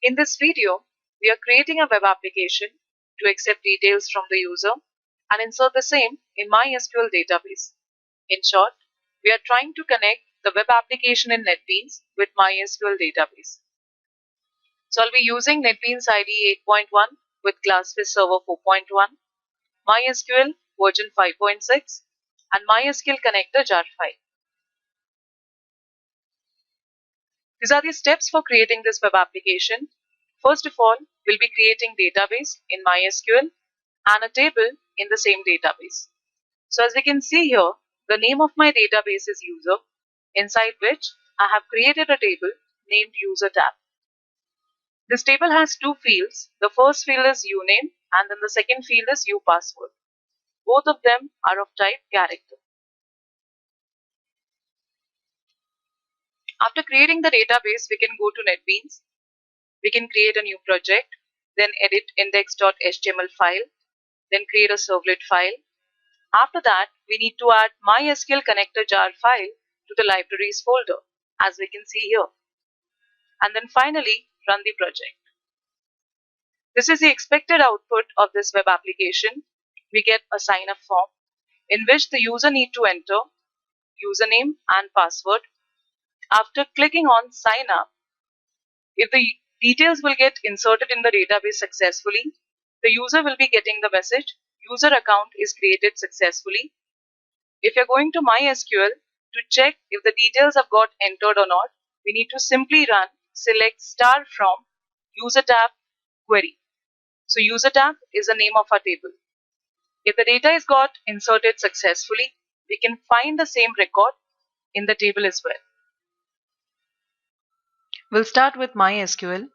In this video, we are creating a web application to accept details from the user and insert the same in MySQL database. In short, we are trying to connect the web application in NetBeans with MySQL database. So I'll be using NetBeans IDE 8.1 with GlassFish Server 4.1, MySQL version 5.6, and MySQL connector jar file. These are the steps for creating this web application. First of all, we'll be creating database in MySQL and a table in the same database. So as we can see here, the name of my database is user, inside which I have created a table named user tab. This table has two fields. The first field is uname and then the second field is upassword. Both of them are of type character. After creating the database, we can go to NetBeans. We can create a new project, then edit index.html file, then create a servlet file. After that, we need to add MySQL connector jar file to the libraries folder, as we can see here. And then finally, run the project. This is the expected output of this web application. We get a sign up form in which the user need to enter username and password. After clicking on sign up, if the details will get inserted in the database successfully, the user will be getting the message, user account is created successfully. If you're going to MySQL to check if the details have got entered or not, we need to simply run select star from user tab query. So user tab is the name of our table. If the data is got inserted successfully, we can find the same record in the table as well. We'll start with MySQL.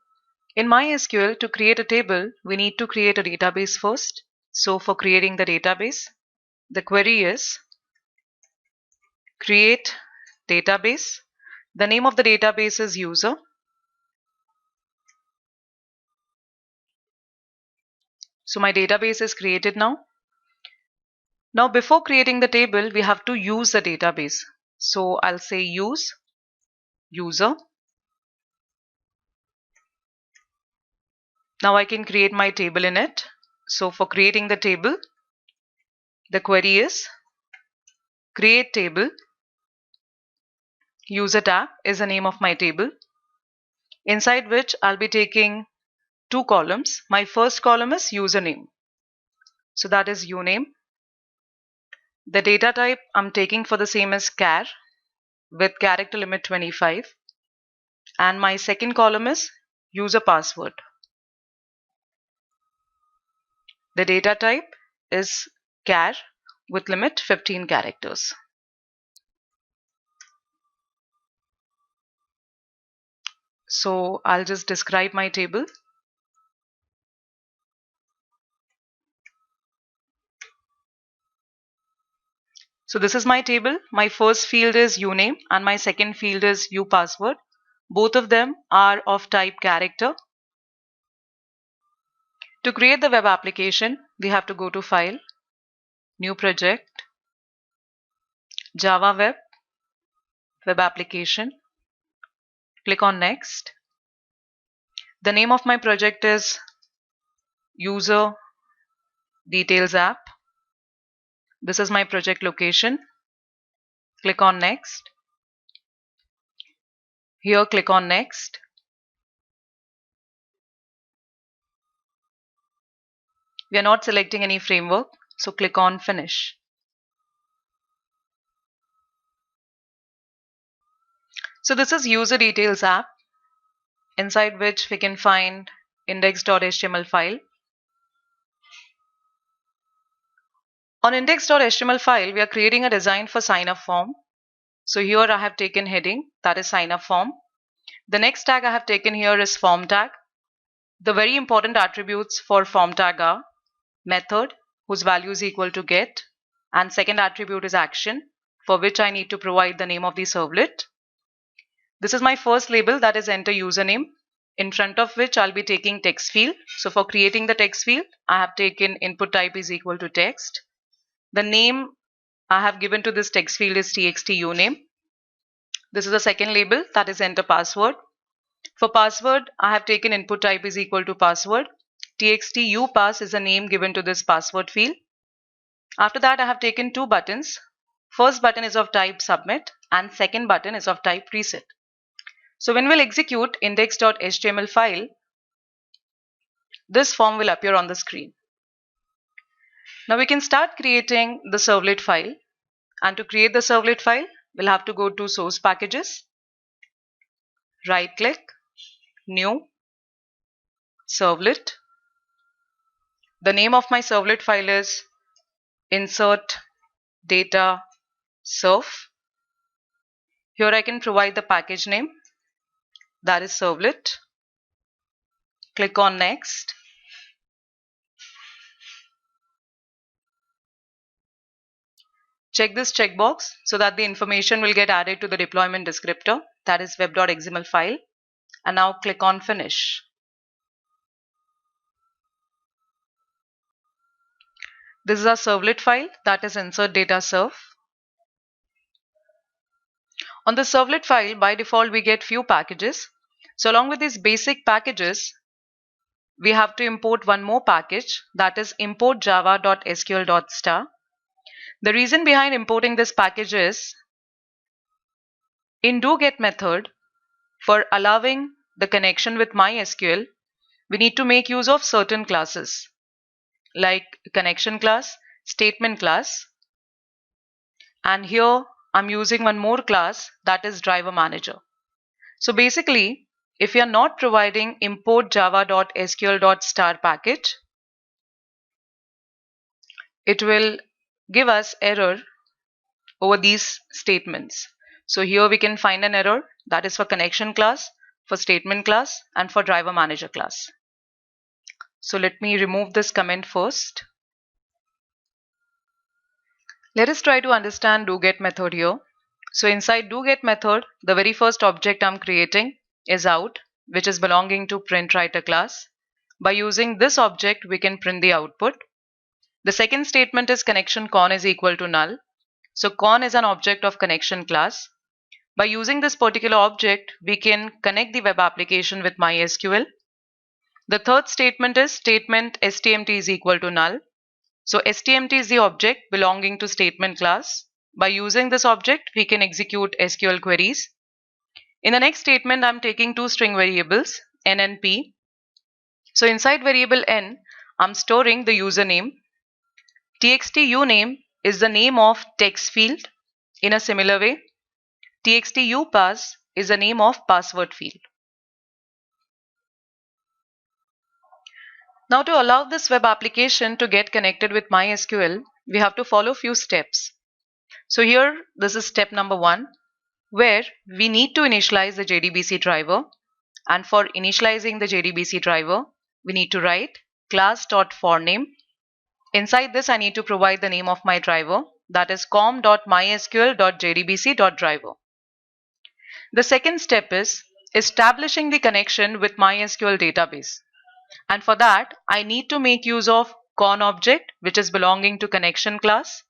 In MySQL, to create a table, we need to create a database first. So for creating the database, the query is create database. The name of the database is user. So my database is created now. Now before creating the table, we have to use the database. So I'll say use user. Now I can create my table in it. So for creating the table, the query is create table. User tab is the name of my table, inside which I'll be taking two columns. My first column is username. So that is uname. The data type I'm taking for the same is char with character limit 25. And my second column is user password. The data type is char with limit 15 characters. So I'll just describe my table. So this is my table. My first field is uname and my second field is upassword. Both of them are of type character. To create the web application, we have to go to File, New Project, Java Web, Web Application. Click on Next. The name of my project is User Details App. This is my project location. Click on Next. Here click on Next. We are not selecting any framework, so click on Finish. So this is User Details App, inside which we can find index.html file. On index.html file, we are creating a design for sign up form. So here I have taken heading, that is sign up form. The next tag I have taken here is form tag. The very important attributes for form tag are method, whose value is equal to get, and second attribute is action, for which I need to provide the name of the servlet. This is my first label, that is enter username, in front of which I'll be taking text field. So for creating the text field, I have taken input type is equal to text. The name I have given to this text field is txt uname. This is the second label, that is enter password. For password, I have taken input type is equal to password. Txt upass is a name given to this password field. After that, I have taken two buttons. First button is of type submit and second button is of type reset. So when we'll execute index.html file, this form will appear on the screen. Now we can start creating the servlet file, and to create the servlet file, we'll have to go to source packages, right click, new, servlet. The name of my servlet file is insert data serve. Here I can provide the package name, that is servlet. Click on next. Check this checkbox so that the information will get added to the deployment descriptor, that is web.xml file, and now click on finish. This is our servlet file, that is insert data serve. On the servlet file, by default we get few packages. So along with these basic packages, we have to import one more package, that is import java.sql.star. The reason behind importing this package is, in doGet method, for allowing the connection with MySQL, we need to make use of certain classes like connection class, statement class, and here I'm using one more class, that is driver manager. So basically, if you are not providing import java.sql.star package, it will give us error over these statements. So here we can find an error, that is for connection class, for statement class, and for driver manager class. So let me remove this comment first. Let us try to understand doGet method here. So inside doGet method, the very first object I'm creating is out, which is belonging to printWriter class. By using this object, we can print the output. The second statement is connection con is equal to null. So con is an object of connection class. By using this particular object, we can connect the web application with MySQL. The third statement is statement stmt is equal to null. So stmt is the object belonging to statement class. By using this object, we can execute SQL queries. In the next statement, I'm taking two string variables, n and p. So inside variable n, I'm storing the username. Txt uname is the name of text field. In a similar way, txt upass is the name of password field. Now to allow this web application to get connected with MySQL, we have to follow few steps. So here, this is step number 1, where we need to initialize the JDBC driver. And for initializing the JDBC driver, we need to write class.forName. Inside this, I need to provide the name of my driver, that is com.mysql.jdbc.driver. The second step is establishing the connection with MySQL database. And for that, I need to make use of con object, which is belonging to connection class.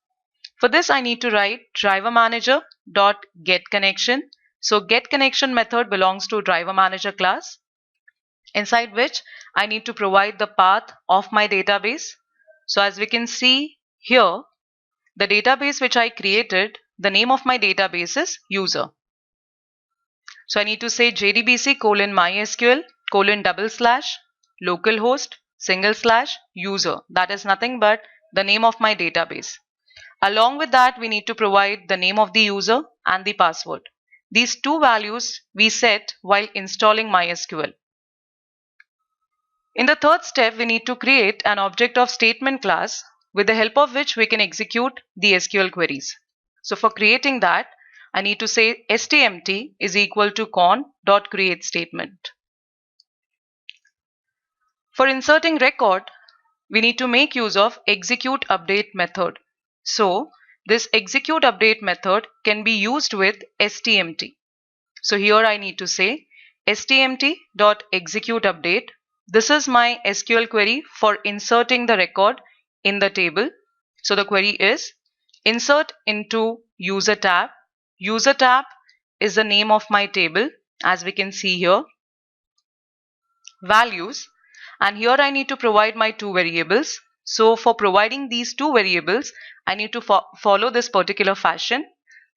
For this, I need to write driver manager.getConnection. So getConnection method belongs to driver manager class, inside which I need to provide the path of my database. So as we can see here, the database which I created, the name of my database is user. So I need to say JDBC :MySQL :localhost /user. That is nothing but the name of my database. Along with that, we need to provide the name of the user and the password. These two values we set while installing MySQL. In the third step, we need to create an object of statement class with the help of which we can execute the SQL queries. So for creating that, I need to say stmt is equal to con.create statement. For inserting record, we need to make use of execute update method. So this execute update method can be used with stmt. So here I need to say stmt.execute update. This is my SQL query for inserting the record in the table. So the query is insert into user tab. User tab is the name of my table, as we can see here. values, and here I need to provide my two variables. So for providing these two variables, I need to follow this particular fashion,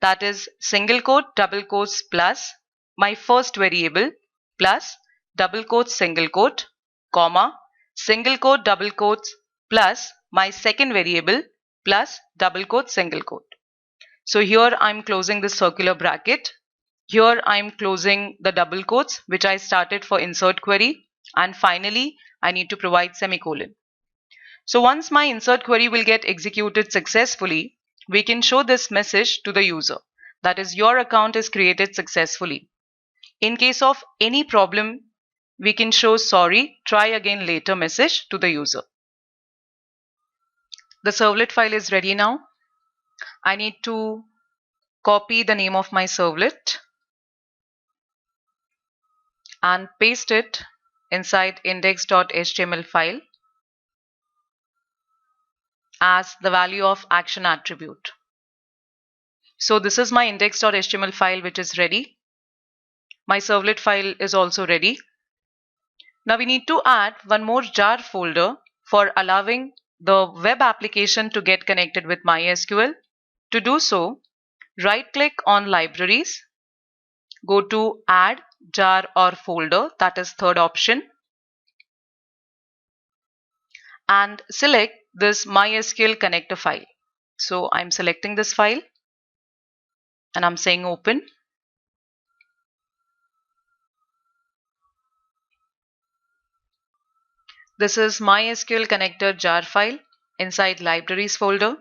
that is single quote, double quotes plus my first variable plus double quotes, single quote, comma, single quote, double quotes plus my second variable plus double quote, single quote. So here I'm closing this circular bracket. Here I'm closing the double quotes which I started for insert query, and finally I need to provide semicolon. So once my insert query will get executed successfully, we can show this message to the user, that is, your account is created successfully. In case of any problem, we can show sorry, try again later message to the user. The servlet file is ready now. I need to copy the name of my servlet and paste it inside index.html file as the value of action attribute. So this is my index.html file which is ready. My servlet file is also ready. Now we need to add one more jar folder for allowing the web application to get connected with MySQL. To do so, right click on libraries, go to add jar or folder, that is third option, and select this MySQL connector file. So I'm selecting this file and I'm saying open. This is MySQL connector jar file inside libraries folder.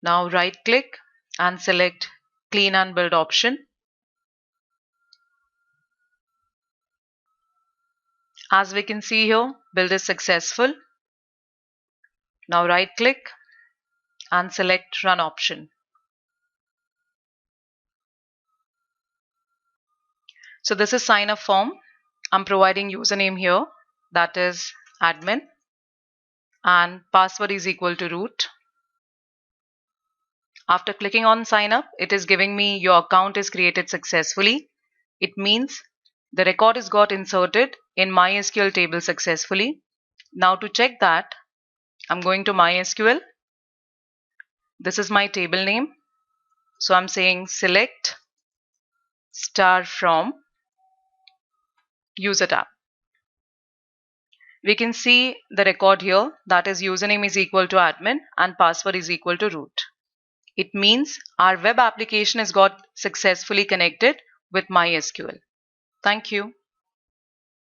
Now right click and select clean and build option. As we can see here, build is successful. Now right click and select run option. So this is sign up form. I'm providing username here, that is admin, and password is equal to root. After clicking on sign up, it is giving me your account is created successfully. It means the record is got inserted in MySQL table successfully. Now to check that, I'm going to MySQL. This is my table name. So I'm saying select star from user tab. We can see the record here, that is username is equal to admin and password is equal to root. It means our web application has got successfully connected with MySQL. Thank you.